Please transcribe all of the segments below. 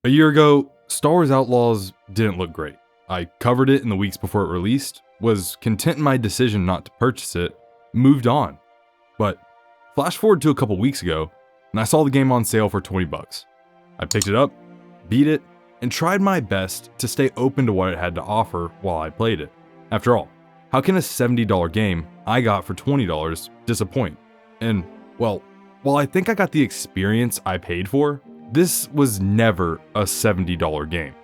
A year ago, Star Wars Outlaws didn't look great. I covered it in the weeks before it released, was content in my decision not to purchase it, moved on. But flash forward to a couple weeks ago, and I saw the game on sale for $20. I picked it up, beat it, and tried my best to stay open to what it had to offer while I played it. After all, how can a $70 game I got for $20 disappoint? And, well, while I think I got the experience I paid for, this was never a $70 game.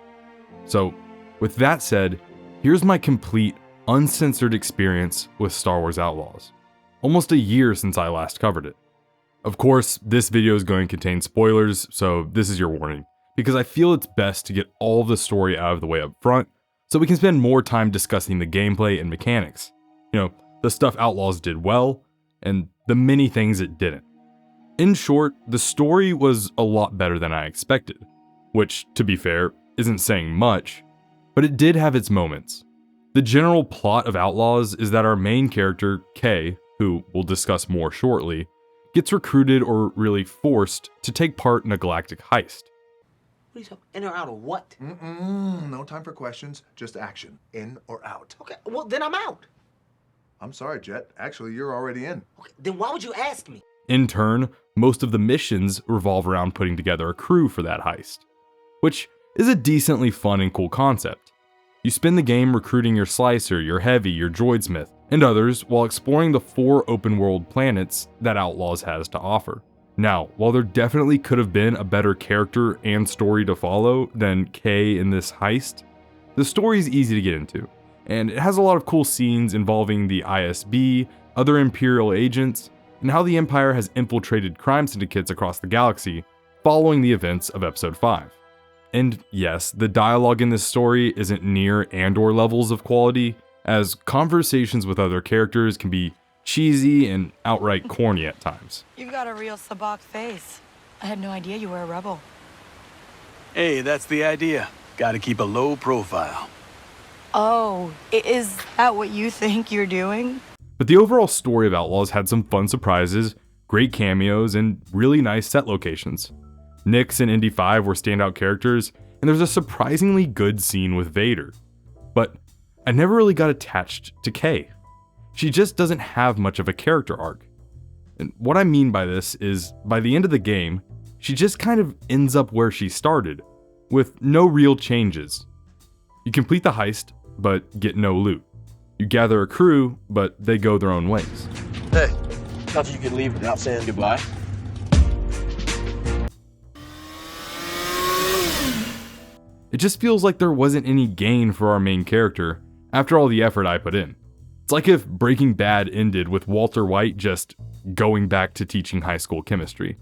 So, with that said, here's my complete, uncensored experience with Star Wars Outlaws. Almost a year since I last covered it. Of course, this video is going to contain spoilers, so this is your warning, because I feel it's best to get all of the story out of the way up front, so we can spend more time discussing the gameplay and mechanics. The stuff Outlaws did well, and the many things it didn't. In short, the story was a lot better than I expected, which, to be fair, isn't saying much, but it did have its moments. The general plot of Outlaws is that our main character, Kay, who we'll discuss more shortly, gets recruited or really forced to take part in a galactic heist. What are you talking? In or out of what? No time for questions, just action. In or out. Okay, well then I'm out. I'm sorry, Jet. Actually, you're already in. Okay, then why would you ask me? In turn, most of the missions revolve around putting together a crew for that heist, which is a decently fun and cool concept. You spend the game recruiting your Slicer, your Heavy, your Droidsmith, and others while exploring the 4 open-world planets that Outlaws has to offer. Now, while there definitely could have been a better character and story to follow than Kay in this heist, the story is easy to get into, and it has a lot of cool scenes involving the ISB, other Imperial agents, and how the Empire has infiltrated crime syndicates across the galaxy following the events of Episode 5. And yes, the dialogue in this story isn't near Andor levels of quality, as conversations with other characters can be cheesy and outright corny at times. You've got a real sabacc face. I had no idea you were a rebel. Hey, that's the idea. Gotta keep a low profile. Oh, is that what you think you're doing? But the overall story of Outlaws had some fun surprises, great cameos, and really nice set locations. Nix and Indy 5 were standout characters, and there's a surprisingly good scene with Vader. But I never really got attached to Kay. She just doesn't have much of a character arc. And what I mean by this is, by the end of the game, she just kind of ends up where she started, with no real changes. You complete the heist, but get no loot. You gather a crew, but they go their own ways. Hey, thought you could leave without saying goodbye. It just feels like there wasn't any gain for our main character after all the effort I put in. It's like if Breaking Bad ended with Walter White just going back to teaching high school chemistry.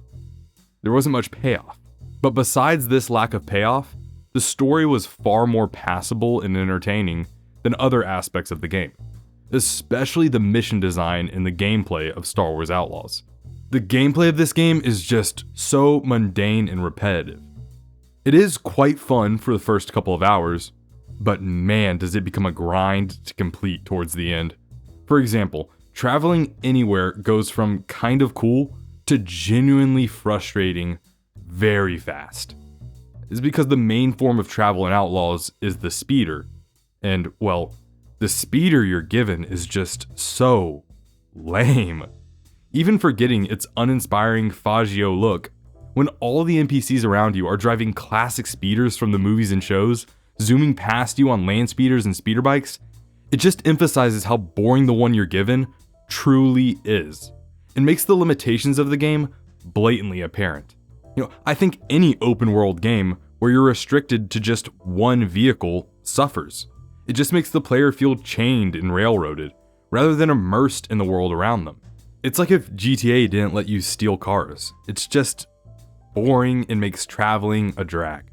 There wasn't much payoff. But besides this lack of payoff, the story was far more passable and entertaining than other aspects of the game, especially the mission design and the gameplay of Star Wars Outlaws. The gameplay of this game is just so mundane and repetitive. It is quite fun for the first couple of hours, but man, does it become a grind to complete towards the end. For example, traveling anywhere goes from kind of cool to genuinely frustrating very fast. It's because the main form of travel in Outlaws is the speeder, and well, the speeder you're given is just so lame. Even forgetting its uninspiring Faggio look, when all the NPCs around you are driving classic speeders from the movies and shows, zooming past you on land speeders and speeder bikes, it just emphasizes how boring the one you're given truly is, and makes the limitations of the game blatantly apparent. I think any open world game where you're restricted to just one vehicle suffers. It just makes the player feel chained and railroaded, rather than immersed in the world around them. It's like if GTA didn't let you steal cars. It's just boring and makes traveling a drag.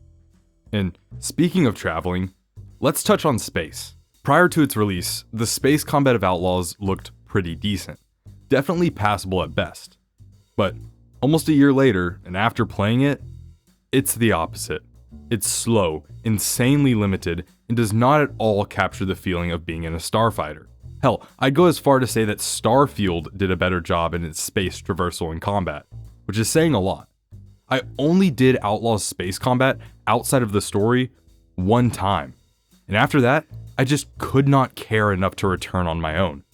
And speaking of traveling, let's touch on space. Prior to its release, the space combat of Outlaws looked pretty decent. Definitely passable at best. But almost a year later, and after playing it, it's the opposite. It's slow, insanely limited, and does not at all capture the feeling of being in a starfighter. Hell, I'd go as far to say that Starfield did a better job in its space traversal and combat, which is saying a lot. I only did Outlaws space combat outside of the story one time, and after that, I just could not care enough to return on my own.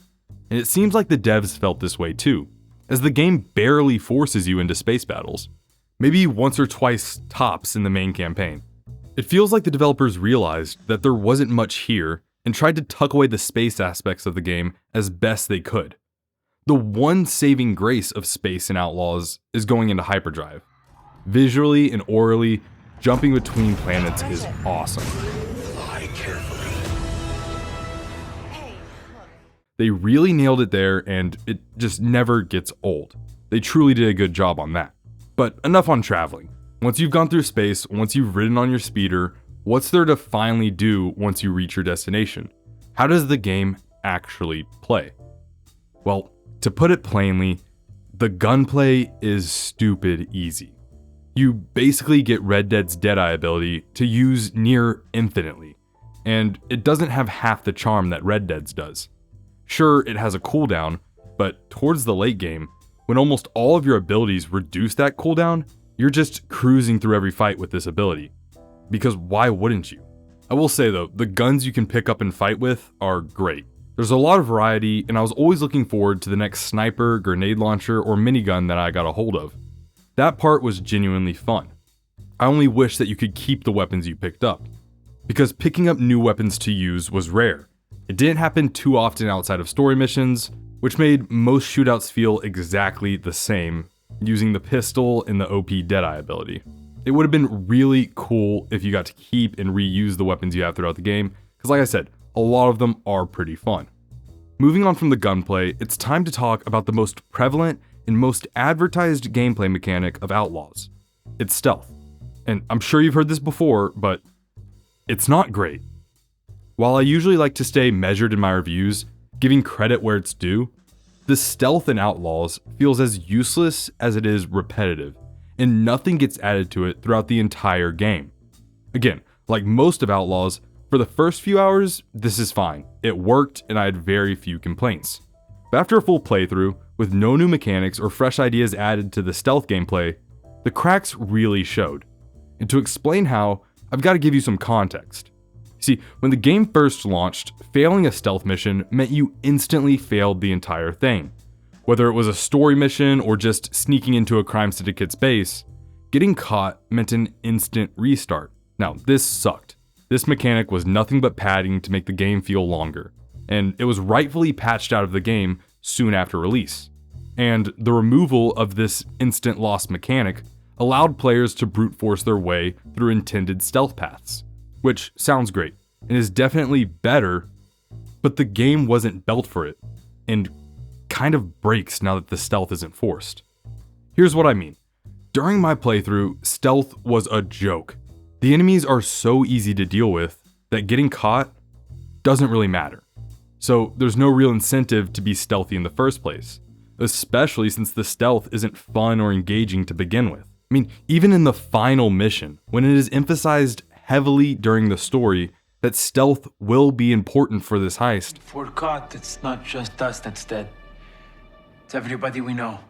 And it seems like the devs felt this way too, as the game barely forces you into space battles, maybe once or twice tops in the main campaign. It feels like the developers realized that there wasn't much here and tried to tuck away the space aspects of the game as best they could. The one saving grace of space in Outlaws is going into hyperdrive. Visually and orally, jumping between planets is awesome. Lie carefully. They really nailed it there, and it just never gets old. They truly did a good job on that. But enough on traveling. Once you've gone through space, once you've ridden on your speeder, what's there to finally do once you reach your destination? How does the game actually play? Well, to put it plainly, the gunplay is stupid easy. You basically get Red Dead's Deadeye ability to use near infinitely, and it doesn't have half the charm that Red Dead's does. Sure, it has a cooldown, but towards the late game, when almost all of your abilities reduce that cooldown, you're just cruising through every fight with this ability. Because why wouldn't you? I will say though, the guns you can pick up and fight with are great. There's a lot of variety, and I was always looking forward to the next sniper, grenade launcher, or minigun that I got a hold of. That part was genuinely fun. I only wish that you could keep the weapons you picked up, because picking up new weapons to use was rare. It didn't happen too often outside of story missions, which made most shootouts feel exactly the same, using the pistol and the OP Deadeye ability. It would have been really cool if you got to keep and reuse the weapons you have throughout the game, because like I said, a lot of them are pretty fun. Moving on from the gunplay, it's time to talk about the most prevalent and most advertised gameplay mechanic of Outlaws. It's stealth. And I'm sure you've heard this before, but it's not great. While I usually like to stay measured in my reviews, giving credit where it's due, the stealth in Outlaws feels as useless as it is repetitive, and nothing gets added to it throughout the entire game. Again, like most of Outlaws, for the first few hours, this is fine. It worked and I had very few complaints. But after a full playthrough, with no new mechanics or fresh ideas added to the stealth gameplay, the cracks really showed. And to explain how, I've got to give you some context. See, when the game first launched, failing a stealth mission meant you instantly failed the entire thing. Whether it was a story mission or just sneaking into a crime syndicate's base, getting caught meant an instant restart. Now, this sucked. This mechanic was nothing but padding to make the game feel longer, and it was rightfully patched out of the game soon after release. And the removal of this instant loss mechanic allowed players to brute force their way through intended stealth paths, which sounds great and is definitely better, but the game wasn't built for it, and kind of breaks now that the stealth isn't forced. Here's what I mean. During my playthrough, stealth was a joke. The enemies are so easy to deal with that getting caught doesn't really matter. So there's no real incentive to be stealthy in the first place, especially since the stealth isn't fun or engaging to begin with. I mean, even in the final mission, when it is emphasized heavily during the story that stealth will be important for this heist, If we're caught, it's not just us that's dead. It's everybody we know.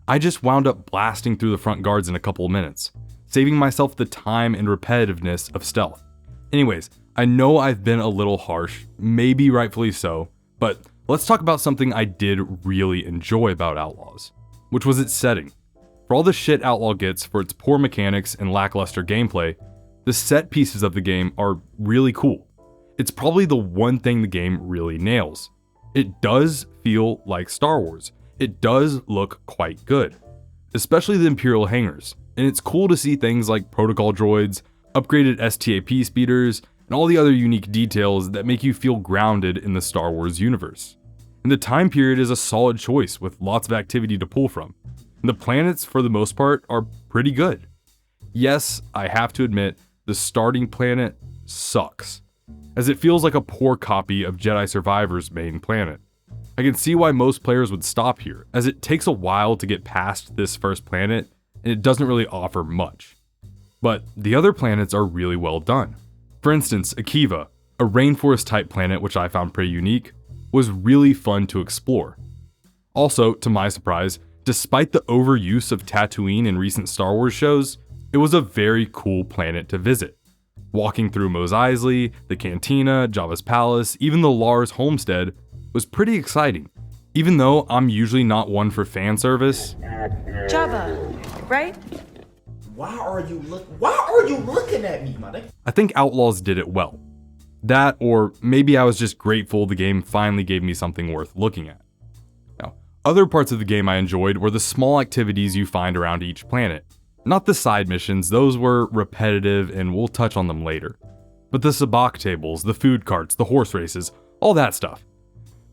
I just wound up blasting through the front guards in a couple of minutes, saving myself the time and repetitiveness of stealth. Anyways, I know I've been a little harsh, maybe rightfully so, but let's talk about something I did really enjoy about Outlaws, which was its setting. For all the shit Outlaw gets for its poor mechanics and lackluster gameplay, the set pieces of the game are really cool. It's probably the one thing the game really nails. It does feel like Star Wars. It does look quite good, especially the Imperial hangars, and it's cool to see things like protocol droids, upgraded STAP speeders, and all the other unique details that make you feel grounded in the Star Wars universe. And the time period is a solid choice with lots of activity to pull from. And the planets, for the most part, are pretty good. Yes, I have to admit, the starting planet sucks, as it feels like a poor copy of Jedi Survivor's main planet. I can see why most players would stop here, as it takes a while to get past this first planet, and it doesn't really offer much. But the other planets are really well done. For instance, Akiva, a rainforest type planet which I found pretty unique, was really fun to explore. Also, to my surprise, Despite the overuse of Tatooine in recent Star Wars shows, it was a very cool planet to visit. Walking through Mos Eisley, the Cantina, Jabba's Palace, even the Lars homestead was pretty exciting. Even though I'm usually not one for fan service. Jabba, right? Why are you looking at me, my nigga? I think Outlaws did it well. That, or maybe I was just grateful the game finally gave me something worth looking at. Now, other parts of the game I enjoyed were the small activities you find around each planet. Not the side missions, those were repetitive and we'll touch on them later. But the sabacc tables, the food carts, the horse races, all that stuff.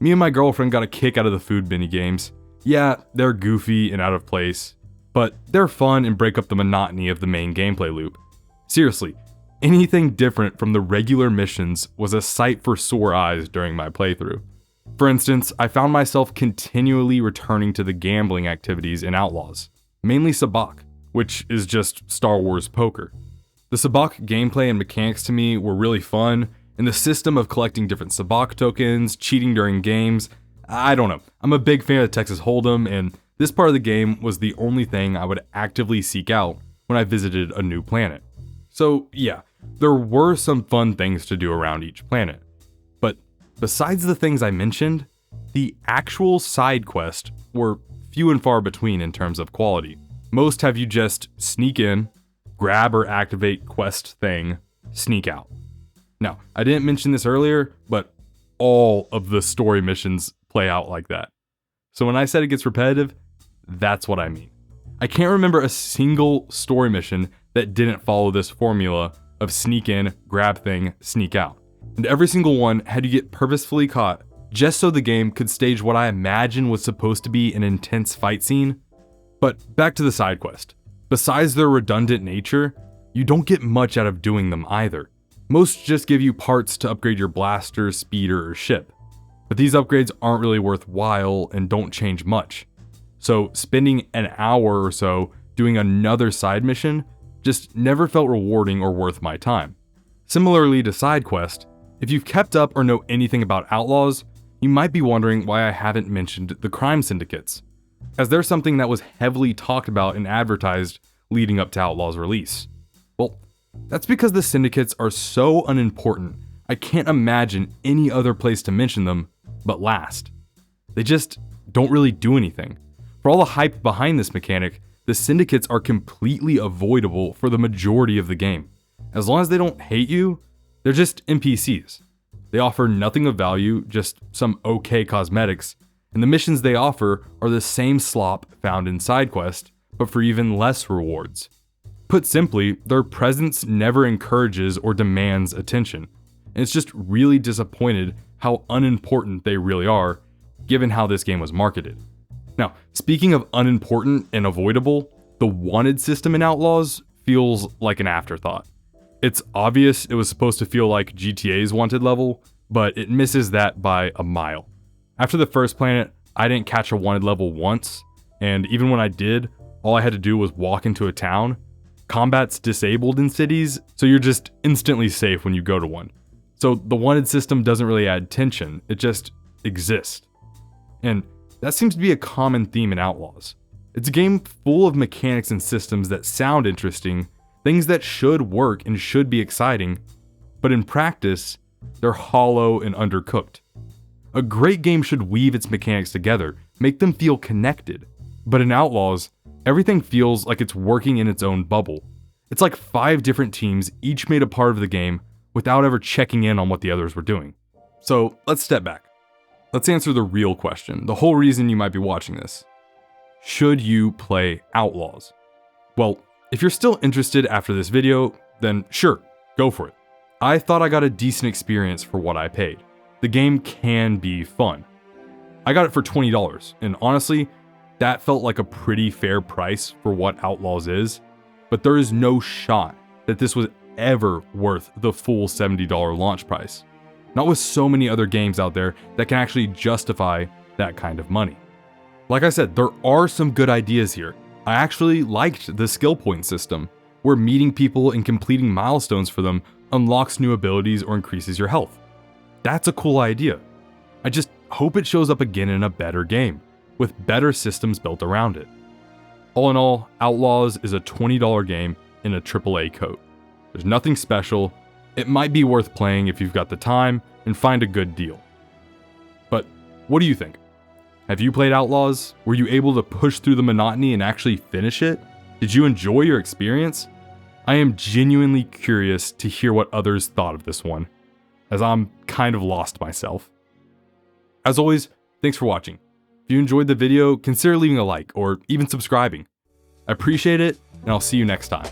Me and my girlfriend got a kick out of the food mini games. Yeah, they're goofy and out of place, but they're fun and break up the monotony of the main gameplay loop. Seriously, anything different from the regular missions was a sight for sore eyes during my playthrough. For instance, I found myself continually returning to the gambling activities in Outlaws, mainly sabacc, which is just Star Wars poker. The sabacc gameplay and mechanics to me were really fun, and the system of collecting different sabacc tokens, cheating during games, I don't know. I'm a big fan of Texas Hold'em, and this part of the game was the only thing I would actively seek out when I visited a new planet. So yeah, there were some fun things to do around each planet. But besides the things I mentioned, the actual side quests were few and far between in terms of quality. Most have you just sneak in, grab or activate quest thing, sneak out. Now, I didn't mention this earlier, but all of the story missions play out like that. So when I said it gets repetitive, that's what I mean. I can't remember a single story mission that didn't follow this formula of sneak in, grab thing, sneak out. And every single one had to get purposefully caught just so the game could stage what I imagine was supposed to be an intense fight scene. But back to the side quest. Besides their redundant nature, you don't get much out of doing them either. Most just give you parts to upgrade your blaster, speeder, or ship. But these upgrades aren't really worthwhile and don't change much. So spending an hour or so doing another side mission just never felt rewarding or worth my time. Similarly to side quest, if you've kept up or know anything about Outlaws, you might be wondering why I haven't mentioned the crime syndicates, as they're something that was heavily talked about and advertised leading up to Outlaws' release. Well, that's because the syndicates are so unimportant, I can't imagine any other place to mention them but last. They just don't really do anything. For all the hype behind this mechanic, the syndicates are completely avoidable for the majority of the game. As long as they don't hate you, they're just NPCs. They offer nothing of value, just some okay cosmetics, and the missions they offer are the same slop found in SideQuest, but for even less rewards. Put simply, their presence never encourages or demands attention, and it's just really disappointed how unimportant they really are, given how this game was marketed. Now, speaking of unimportant and avoidable, the wanted system in Outlaws feels like an afterthought. It's obvious it was supposed to feel like GTA's wanted level, but it misses that by a mile. After the first planet, I didn't catch a wanted level once, and even when I did, all I had to do was walk into a town. Combat's disabled in cities, so you're just instantly safe when you go to one. So the wanted system doesn't really add tension, it just exists. And that seems to be a common theme in Outlaws. It's a game full of mechanics and systems that sound interesting, things that should work and should be exciting, but in practice, they're hollow and undercooked. A great game should weave its mechanics together, make them feel connected. But in Outlaws, everything feels like it's working in its own bubble. It's like 5 different teams, each made a part of the game, without ever checking in on what the others were doing. So let's step back. Let's answer the real question, the whole reason you might be watching this. Should you play Outlaws? Well, if you're still interested after this video, then sure, go for it. I thought I got a decent experience for what I paid. The game can be fun. I got it for $20, and honestly, that felt like a pretty fair price for what Outlaws is, but there is no shot that this was ever worth the full $70 launch price. Not with so many other games out there that can actually justify that kind of money. Like I said, there are some good ideas here. I actually liked the skill point system, where meeting people and completing milestones for them unlocks new abilities or increases your health. That's a cool idea. I just hope it shows up again in a better game, with better systems built around it. All in all, Outlaws is a $20 game in a AAA coat. There's nothing special. It might be worth playing if you've got the time and find a good deal. But what do you think? Have you played Outlaws? Were you able to push through the monotony and actually finish it? Did you enjoy your experience? I am genuinely curious to hear what others thought of this one, as I'm kind of lost myself. As always, thanks for watching. If you enjoyed the video, consider leaving a like or even subscribing. I appreciate it, and I'll see you next time.